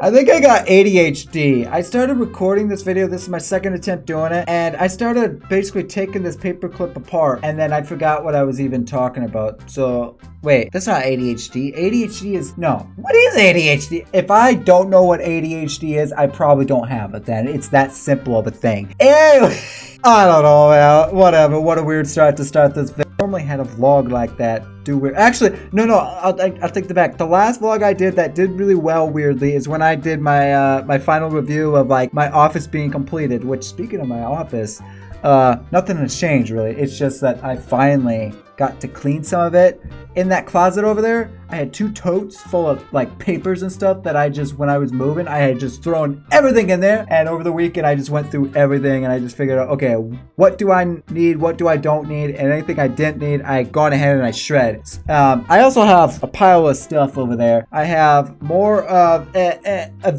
I think I got ADHD. I started recording this video. This is my second attempt doing it. And I started basically taking this paperclip apart. And then I forgot what I was even talking about. So, wait, that's not ADHD. ADHD is, no. What is ADHD? If I don't know what ADHD is, I probably don't have it then. It's that simple of a thing. Anyway, I don't know, man. Whatever. What a weird start to start this video. I normally had a vlog like that. Actually, no, I'll take the back. The last vlog I did that did really well, weirdly, is when I did my my final review of like my office being completed. Which, speaking of my office, nothing has changed really. It's just that I finally got to clean some of it. In that closet over there, I had 2 totes full of like papers and stuff that I just, when I was moving, I had just thrown everything in there. And over the weekend, I just went through everything and I just figured out, okay, what do I need? What do I don't need? And anything I didn't need, I gone ahead and I shred. I also have a pile of stuff over there. I have more of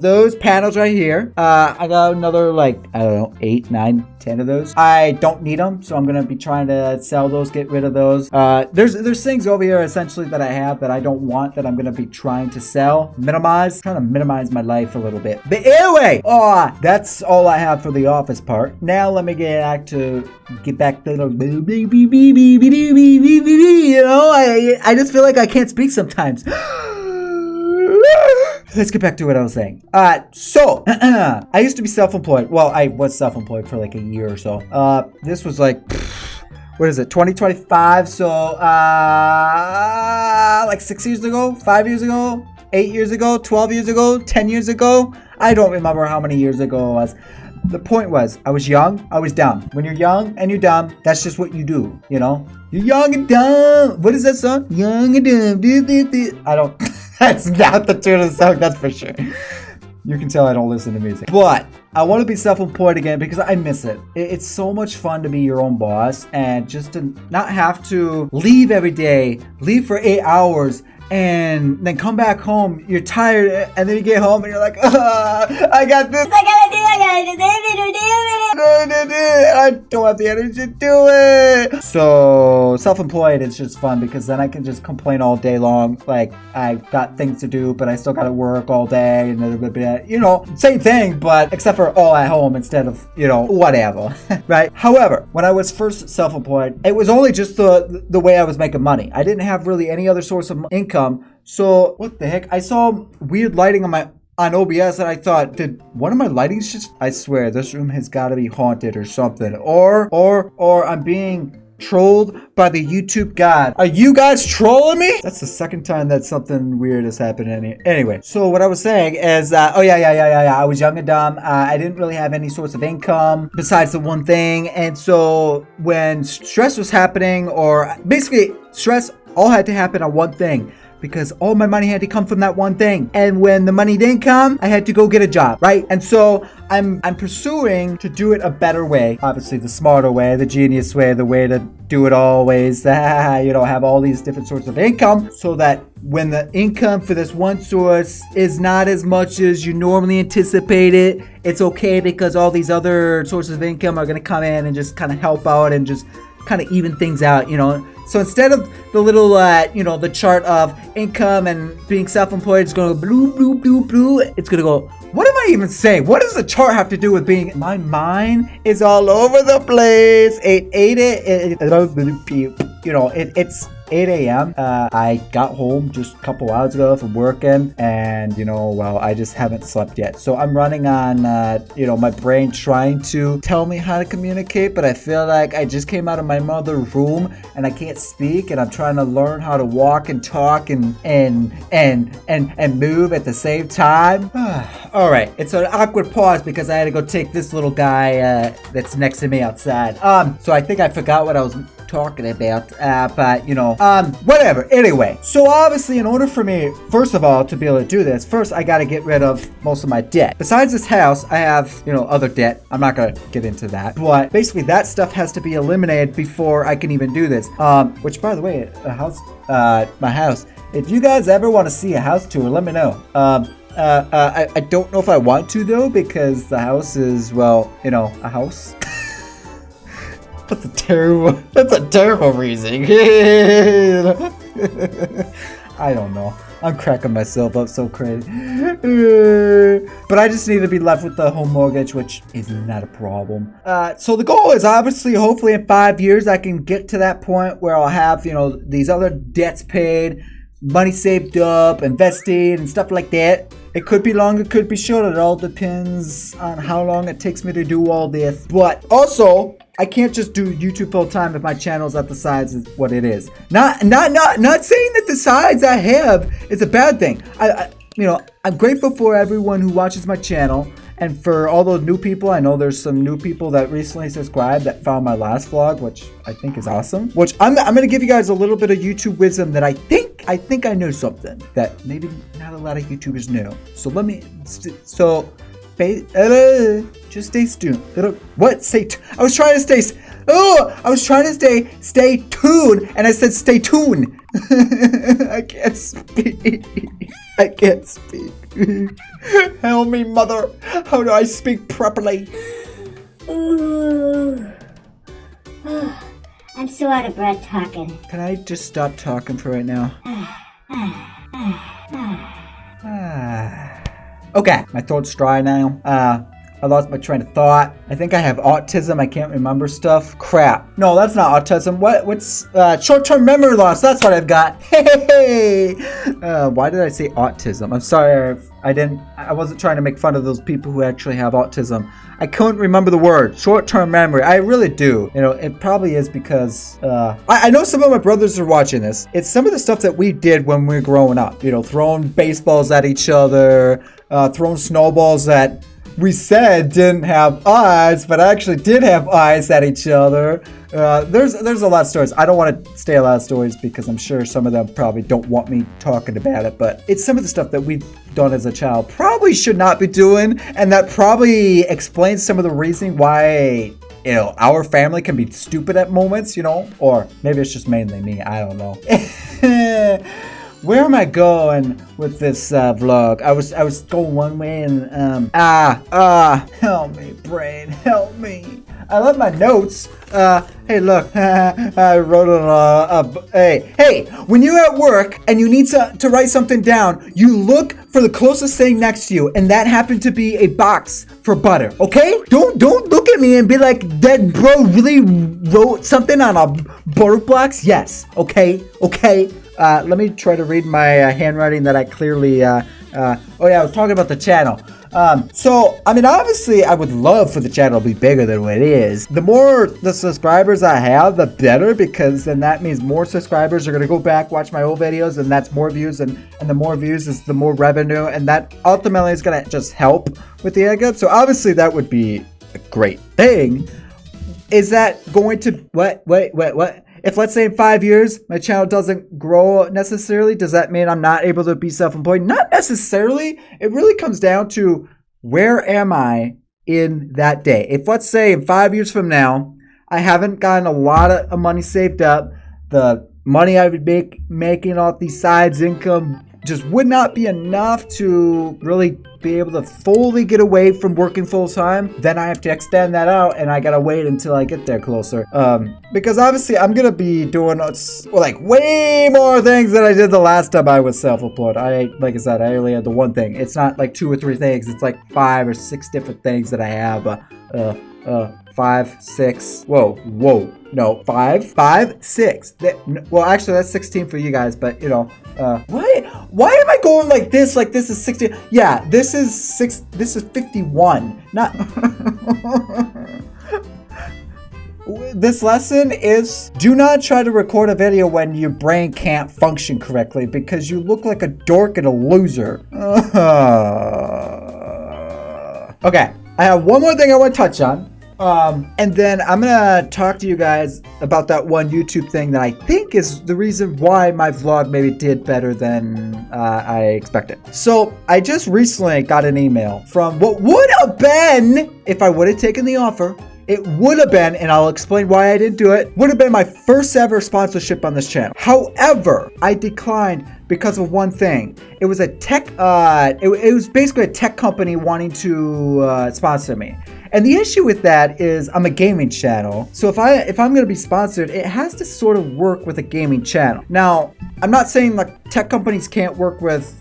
those panels right here. I got another like, I don't know, 8, 9, 10 of those. I don't need them, so I'm gonna be trying to sell those, get rid of those. There's things over here essentially that I have that I don't want, that I'm gonna be trying to sell, minimize, trying to minimize my life a little bit. But anyway, that's all I have for the office part. Now let me get back to the, you know, I just feel like I can't speak sometimes. Let's get back to what I was saying. So I used to be self-employed. Well, I was self-employed for like a year or so. This was like, what is it, 2025? So like 6 years ago, 5 years ago, 8 years ago, 12 years ago, 10 years ago. I don't remember how many years ago it was. The point was, I was young, I was dumb. When you're young and you're dumb, that's just what you do, you know? You're young and dumb. What is that song? Young and dumb. I don't, that's not the tune of the song, that's for sure. You can tell I don't listen to music. But I want to be self-employed again because I miss it. It's so much fun to be your own boss and just to not have to leave every day, leave for 8 hours, and then come back home, you're tired, and then you get home and you're like, I got this. I don't have the energy to do it. So self-employed is just fun because then I can just complain all day long. Like, I've got things to do, but I still got to work all day, and you know, same thing, but except for all at home instead of, you know, whatever, right? However, when I was first self-employed, it was only just the way I was making money. I didn't have really any other source of income. So what the heck? I saw weird lighting on OBS and I thought, did one of my lightings just, I swear this room has got to be haunted or something, or I'm being trolled by the YouTube god. Are you guys trolling me? That's the second time that something weird has happened. Anyway, so what I was saying is, oh yeah, I was young and dumb. I didn't really have any source of income besides the one thing, and so when stress was happening, or basically stress all had to happen on one thing, because all my money had to come from that one thing. And when the money didn't come, I had to go get a job, right? And so I'm pursuing to do it a better way. Obviously the smarter way, the genius way, the way to do it always, you know, have all these different sources of income, so that when the income for this one source is not as much as you normally anticipate it, it's okay, because all these other sources of income are going to come in and just kind of help out and just kind of even things out, you know. So instead of the little, you know, the chart of income and being self-employed, it's going to go blue, blue, blue, blue. It's going to go, what am I even saying? What does the chart have to do with being, my mind is all over the place. You know, it's 8 a.m. I got home just a couple hours ago from working, and you know, well, I just haven't slept yet. So I'm running on, you know, my brain trying to tell me how to communicate, but I feel like I just came out of my mother's room and I can't speak, and I'm trying to learn how to walk and talk and move at the same time. All right, it's an awkward pause because I had to go take this little guy that's next to me outside. So I think I forgot what I was talking about, but you know, whatever. Anyway, so obviously in order for me, first of all, to be able to do this, first I got to get rid of most of my debt. Besides this house, I have, you know, other debt. I'm not gonna get into that, but basically that stuff has to be eliminated before I can even do this. Which, by the way, my house, if you guys ever want to see a house tour, let me know. I don't know if I want to though, because the house is, well, you know, a house. That's a terrible reason. I don't know. I'm cracking myself up so crazy. But I just need to be left with the home mortgage, which is not a problem. So the goal is obviously, hopefully in 5 years, I can get to that point where I'll have, you know, these other debts paid, money saved up, invested, and stuff like that. It could be long, it could be short. It all depends on how long it takes me to do all this. But also, I can't just do YouTube full time if my channel's at the size of what it is. Not saying that the size I have is a bad thing. You know, I'm grateful for everyone who watches my channel. And for all those new people, I know there's some new people that recently subscribed that found my last vlog, which I think is awesome. Which I'm gonna give you guys a little bit of YouTube wisdom that I think I know something that maybe not a lot of YouTubers know. So let me, just stay tuned. What? I was trying to stay tuned, and I said stay tuned. I can't speak. Help me, mother. How do I speak properly? Ooh. I'm so out of breath talking. Can I just stop talking for right now? Okay, my throat's dry now. I lost my train of thought. I think I have autism. I can't remember stuff. Crap. No, that's not autism. What's short-term memory loss? That's what I've got. Hey. Why did I say autism? I'm sorry. I wasn't trying to make fun of those people who actually have autism. I couldn't remember the word. Short-term memory. I really do. You know, it probably is because I know some of my brothers are watching this. It's some of the stuff that we did when we were growing up. You know, throwing baseballs at each other, throwing snowballs that we said didn't have eyes, but actually did have eyes at each other. There's a lot of stories. I don't want to say a lot of stories because I'm sure some of them probably don't want me talking about it, but it's some of the stuff that we've done as a child probably should not be doing, and that probably explains some of the reason why, you know, our family can be stupid at moments, you know, or maybe it's just mainly me. I don't know. Where am I going with this vlog? I was going one way and help me, brain, help me. I love my notes. Hey, look, I wrote on hey, when you're at work and you need to write something down, you look for the closest thing next to you, and that happened to be a box for butter, okay? Don't look at me and be like, that bro really wrote something on a butter box? Yes, okay? Let me try to read my handwriting that I clearly, oh yeah, I was talking about the channel. So, I mean, obviously, I would love for the channel to be bigger than what it is. The more the subscribers I have, the better, because then that means more subscribers are going to go back, watch my old videos, and that's more views, and the more views is the more revenue, and that ultimately is going to just help with the algorithm. So, obviously, that would be a great thing. Is that going to, what? If, let's say, in 5 years, my channel doesn't grow necessarily, does that mean I'm not able to be self-employed? Not necessarily. It really comes down to where am I in that day. If, let's say, in 5 years from now, I haven't gotten a lot of money saved up, the money I would be making off these sides income just would not be enough to really be able to fully get away from working full time, then I have to extend that out, and I gotta wait until I get there closer. Because obviously I'm gonna be doing like way more things than I did the last time I was self-employed. Like I said, I only had the one thing. It's not like 2 or 3 things. It's like 5 or 6 different things that I have. 5, 6. Whoa. No, 5, 6. Well, actually, that's 16 for you guys, but you know, why am I going like this? Like this is 16. Yeah, this is 6. This is 51. Not. This lesson is do not try to record a video when your brain can't function correctly because you look like a dork and a loser. Okay, I have one more thing I want to touch on. And then I'm gonna talk to you guys about that one YouTube thing that I think is the reason why my vlog maybe did better than I expected. So I just recently got an email from what would have been, if I would have taken the offer, it would have been, and I'll explain why I didn't do it, would have been my first ever sponsorship on this channel. However, I declined because of one thing. It was a tech, it was basically a tech company wanting to sponsor me. And the issue with that is I'm a gaming channel. So if I'm going to be sponsored, it has to sort of work with a gaming channel. Now, I'm not saying like tech companies can't work with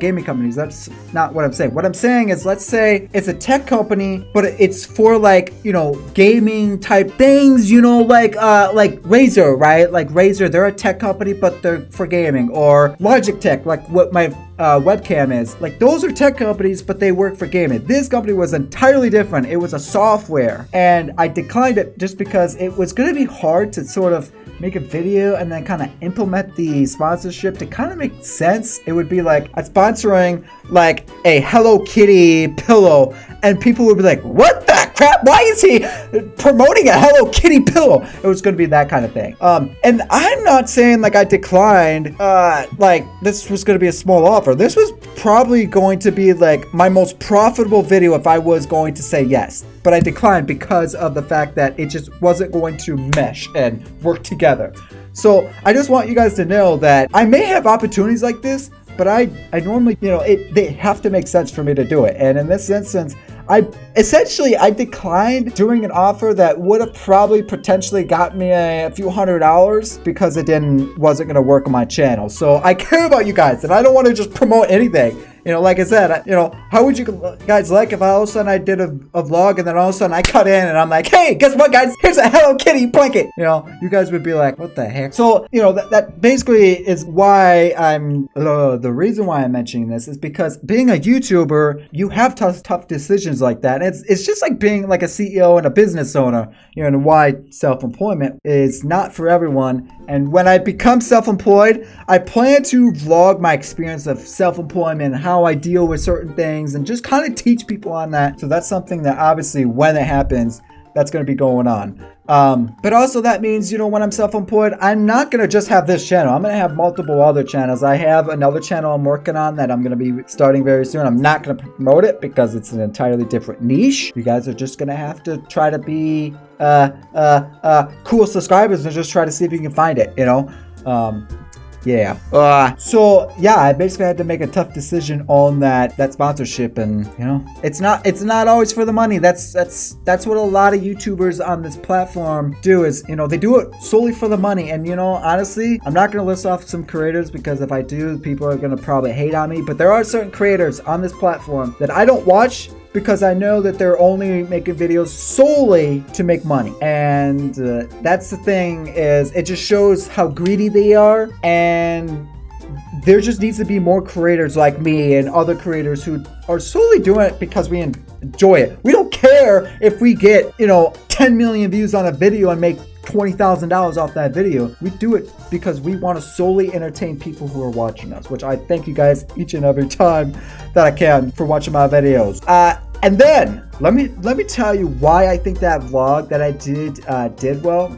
gaming companies. That's not what I'm saying. What I'm saying is, let's say it's a tech company, but it's for like, you know, gaming type things, you know, like Razer, right? Like Razer, they're a tech company, but they're for gaming. Or Logitech, like what my webcam is. Like those are tech companies, but they work for gaming. This company was entirely different. It was a software, and I declined it just because it was going to be hard to sort of make a video and then kind of implement the sponsorship to kind of make sense. It would be like I'm sponsoring like a Hello Kitty pillow, and people would be like, what the crap? Why is he promoting a Hello Kitty pillow? It was going to be that kind of thing. And I'm not saying like I declined, like this was going to be a small offer. This was probably going to be like my most profitable video if I was going to say yes. But I declined because of the fact that it just wasn't going to mesh and work together. So I just want you guys to know that I may have opportunities like this, but I normally, you know, they have to make sense for me to do it. And in this instance, I declined doing an offer that would have probably potentially got me a few $100 because it wasn't going to work on my channel. So I care about you guys, and I don't want to just promote anything. You know, like I said, you know, how would you guys like if all of a sudden I did a vlog and then all of a sudden I cut in and I'm like, hey, guess what, guys? Here's a Hello Kitty blanket. You know, you guys would be like, what the heck? So, you know, that basically is why the reason why I'm mentioning this is because being a YouTuber, you have tough decisions like that. It's just like being like a CEO and a business owner, you know, and why self-employment is not for everyone. And when I become self-employed, I plan to vlog my experience of self-employment, how I deal with certain things, and just kind of teach people on that. So that's something that obviously when it happens, that's going to be going on. But also that means, you know, when I'm self-employed, I'm not going to just have this channel. I'm going to have multiple other channels. I have another channel I'm working on that I'm going to be starting very soon. I'm not going to promote it because it's an entirely different niche. You guys are just going to have to try to be cool subscribers and just try to see if you can find it, you know? Yeah. So yeah, I basically had to make a tough decision on that sponsorship, and you know, it's not always for the money. That's what a lot of YouTubers on this platform do, is, you know, they do it solely for the money. And you know, honestly, I'm not gonna list off some creators because if I do, people are gonna probably hate on me. But there are certain creators on this platform that I don't watch because I know that they're only making videos solely to make money. And that's the thing, is it just shows how greedy they are. And there just needs to be more creators like me and other creators who are solely doing it because we enjoy it. We don't care if we get, you know, 10 million views on a video and make $20,000 off that video. We do it because we want to solely entertain people who are watching us, which I thank you guys each and every time that I can for watching my videos. And then let me tell you why I think that vlog that I did well.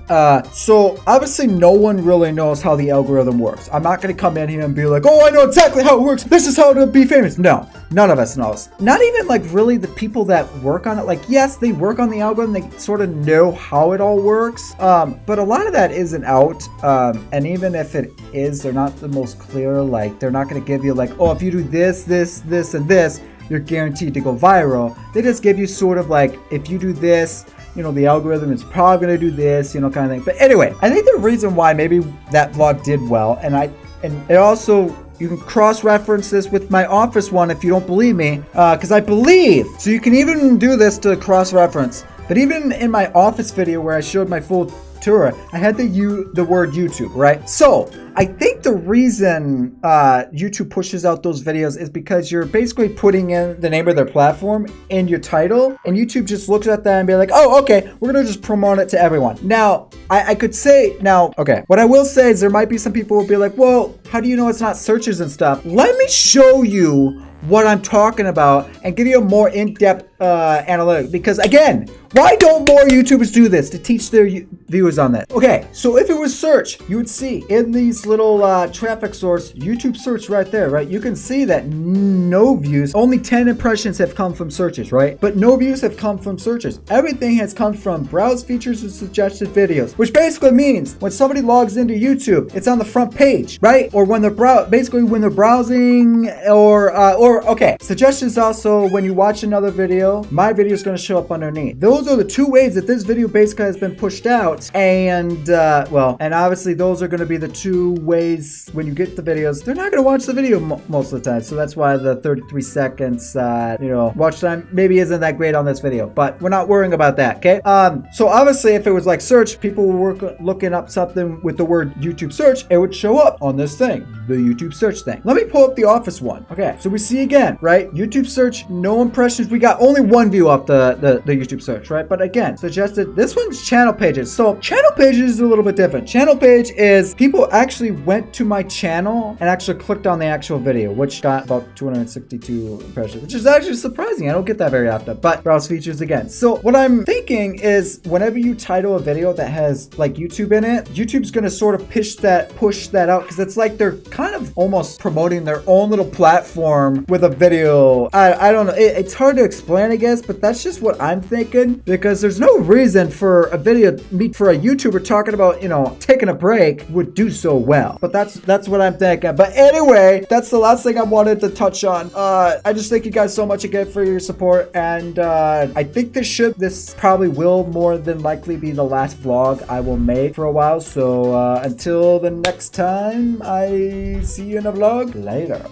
So obviously no one really knows how the algorithm works. I'm not gonna come in here and be like, oh, I know exactly how it works. This is how to be famous. No, none of us knows. Not even like really the people that work on it. Like, yes, they work on the algorithm. They sort of know how it all works. But a lot of that isn't out. And even if it is, they're not the most clear. Like, they're not gonna give you like, oh, if you do this, this, this, and this, you're guaranteed to go viral. They just give you sort of like, if you do this, you know, the algorithm is probably gonna do this, you know, kind of thing. But anyway, I think the reason why maybe that vlog did well, and it also, you can cross-reference this with my office one if you don't believe me, because I believe, so you can even do this to cross-reference. But even in my office video where I showed my full tour, I had the word YouTube, right? So I think the reason YouTube pushes out those videos is because you're basically putting in the name of their platform in your title, and YouTube just looks at that and be like, oh, okay, we're gonna just promote it to everyone. Now, I could say, okay, what I will say is there might be some people who will be like, well, how do you know it's not searches and stuff? Let me show you what I'm talking about and give you a more in-depth analytic, because again, why don't more YouTubers do this to teach their viewers on that? Okay, so if it was search, you would see in these this little traffic source, YouTube search right there, right? You can see that no views, only 10 impressions have come from searches, right? But no views have come from searches. Everything has come from browse features and suggested videos, which basically means when somebody logs into YouTube, it's on the front page, right? Or when they're when they're browsing, or okay, suggestions also when you watch another video, my video is going to show up underneath. Those are the two ways that this video basically has been pushed out, and and obviously those are going to be the two ways when you get the videos. They're not going to watch the video most of the time, so that's why the 33 seconds, watch time maybe isn't that great on this video, but we're not worrying about that, okay? So obviously if it was like search, people were looking up something with the word YouTube search, it would show up on this thing, the YouTube search thing. Let me pull up the office one. Okay, so we see again, right? YouTube search, no impressions. We got only one view off the YouTube search, right? But again, suggested, this one's channel pages. So channel pages is a little bit different. Channel page is people actually went to my channel and actually clicked on the actual video, which got about 262 impressions, which is actually surprising. I don't get that very often, but browse features again. So what I'm thinking is whenever you title a video that has like YouTube in it, YouTube's going to sort of push that out, because it's like they're kind of almost promoting their own little platform with a video. I don't know. It's hard to explain, I guess, but that's just what I'm thinking, because there's no reason for a video, for a YouTuber talking about, taking a break would do so well. But that's what I'm thinking. But anyway, that's the last thing I wanted to touch on. I just thank you guys so much again for your support, and I think this probably will more than likely be the last vlog I will make for a while. So until the next time I see you in a vlog, later.